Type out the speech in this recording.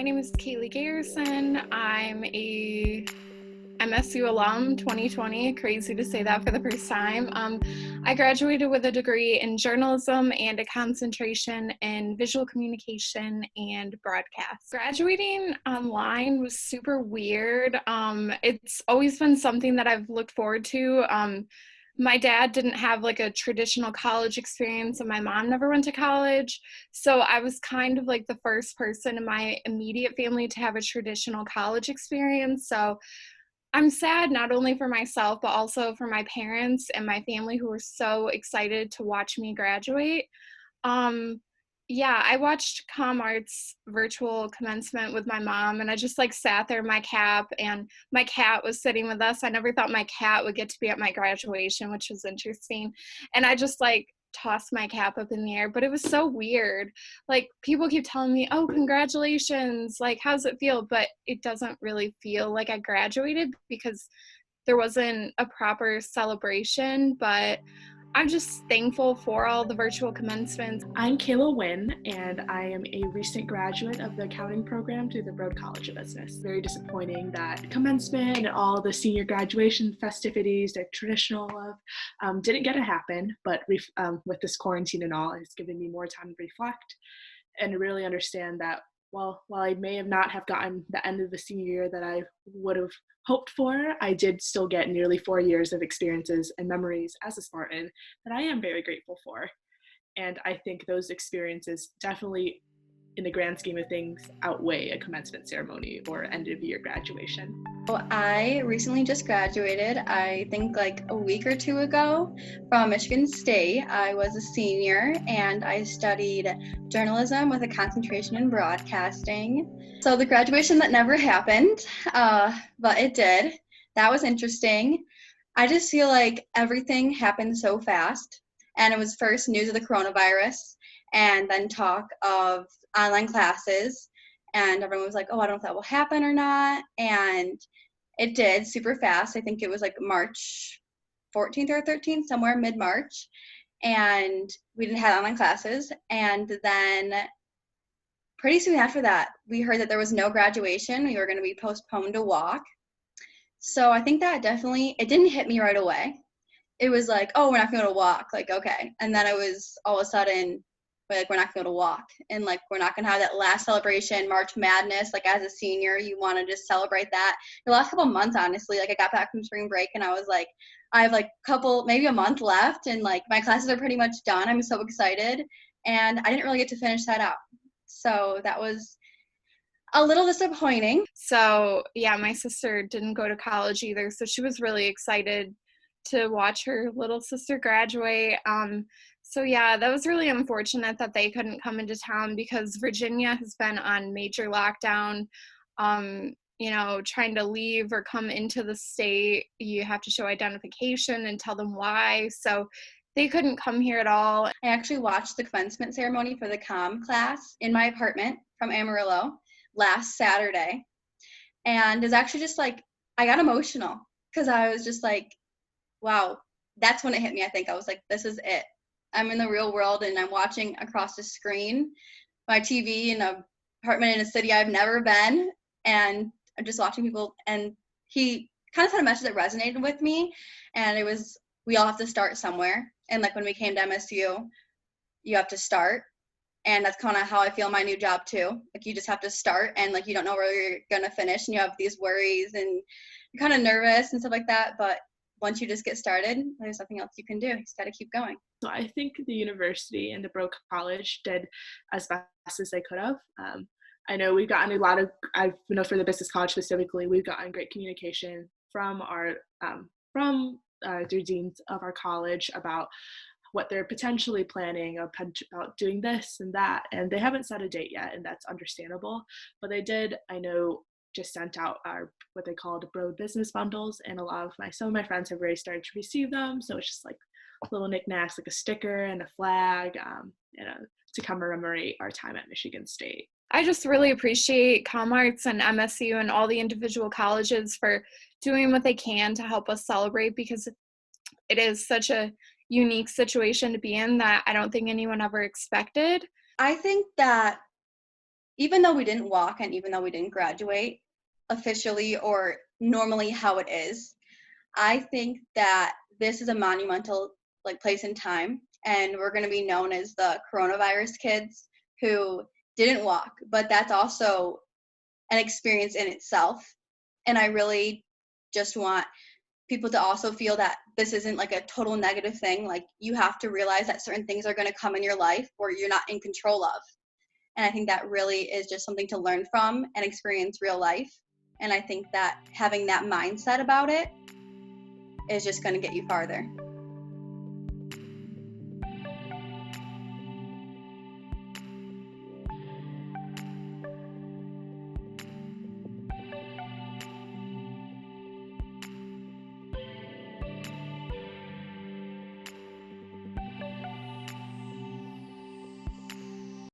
name is Kayleigh Garrison. I'm a MSU alum 2020. Crazy to say that for the first time. I graduated with a degree in journalism and a concentration in visual communication and broadcast. Graduating online was super weird. It's always been something that I've looked forward to. My dad didn't have like a traditional college experience, and my mom never went to college. So I was kind of like the first person in my immediate family to have a traditional college experience. So I'm sad not only for myself, but also for my parents and my family who were so excited to watch me graduate. Um, yeah, I watched ComArt's virtual commencement with my mom, and I just like sat there in my cap, and my cat was sitting with us. I never thought my cat would get to be at my graduation, which was interesting. And I just like tossed my cap up in the air, but it was so weird. Like people keep telling me, "Oh, congratulations. Like how's it feel?" But it doesn't really feel like I graduated because there wasn't a proper celebration, but I'm just thankful for all the virtual commencements. I'm Kayla Nguyen, and I am a recent graduate of the accounting program through the Broad College of Business. Very disappointing that commencement and all the senior graduation festivities that traditional of didn't get to happen, but with this quarantine and all, it's given me more time to reflect and really understand that while I may have not have gotten the end of the senior year that I would have hoped for, I did still get nearly 4 years of experiences and memories as a Spartan that I am very grateful for. And I think those experiences definitely, in the grand scheme of things, outweigh a commencement ceremony or end of year graduation. Well, I recently just graduated, I think like a week or two ago from Michigan State. I was a senior and I studied journalism with a concentration in broadcasting. So the graduation that never happened, but it did. That was interesting. I just feel like everything happened so fast. And it was first news of the coronavirus and then talk of online classes. And everyone was like, oh, I don't know if that will happen or not. And it did super fast. I think it was like March 14th or 13th, somewhere mid-March. And we didn't have online classes. And then pretty soon after that, we heard that there was no graduation. We were going to be postponed to walk. So I think that definitely, it didn't hit me right away. It was like, oh, we're not going to walk. Like, okay. And then it was all of a sudden, like we're not going to walk, and like we're not going to have that last celebration, March Madness. Like as a senior, you want to just celebrate that. The last couple months, honestly, like I got back from spring break and I was like, I have like maybe a month left, and like my classes are pretty much done. I'm so excited, and I didn't really get to finish that out. So that was a little disappointing. So yeah, my sister didn't go to college either, so she was really excited to watch her little sister graduate. So yeah, that was really unfortunate that they couldn't come into town because Virginia has been on major lockdown. Trying to leave or come into the state, you have to show identification and tell them why. So they couldn't come here at all. I actually watched the commencement ceremony for the comm class in my apartment from Amarillo last Saturday. And it's actually just like, I got emotional because I was just like, wow, that's when it hit me. I think I was like, this is it. I'm in the real world and I'm watching across the screen, my TV in an apartment in a city I've never been. And I'm just watching people. And he kind of had a message that resonated with me. And it was, we all have to start somewhere. And like when we came to MSU, you have to start. And that's kind of how I feel my new job too. Like you just have to start, and like you don't know where you're going to finish, and you have these worries and you're kind of nervous and stuff like that. But once you just get started, there's nothing else you can do. You just got to keep going. So I think the university and the Broad College did as best as they could have. I know we've gotten for the business college specifically, we've gotten great communication from our through deans of our college about what they're potentially planning about doing this and that, and they haven't set a date yet, and that's understandable. But they did, I know, just sent out what they called Broad business bundles, and some of my friends have already started to receive them. So it's just like little knickknacks, like a sticker and a flag, to commemorate our time at Michigan State. I just really appreciate ComArts and MSU and all the individual colleges for doing what they can to help us celebrate, because it is such a unique situation to be in that I don't think anyone ever expected. I think that even though we didn't walk and even though we didn't graduate officially or normally how it is, I think that this is a monumental place and time, and we're going to be known as the coronavirus kids who didn't walk, but that's also an experience in itself. And I really just want people to also feel that this isn't like a total negative thing. Like, you have to realize that certain things are going to come in your life where you're not in control of. And I think that really is just something to learn from and experience real life. And I think that having that mindset about it is just going to get you farther.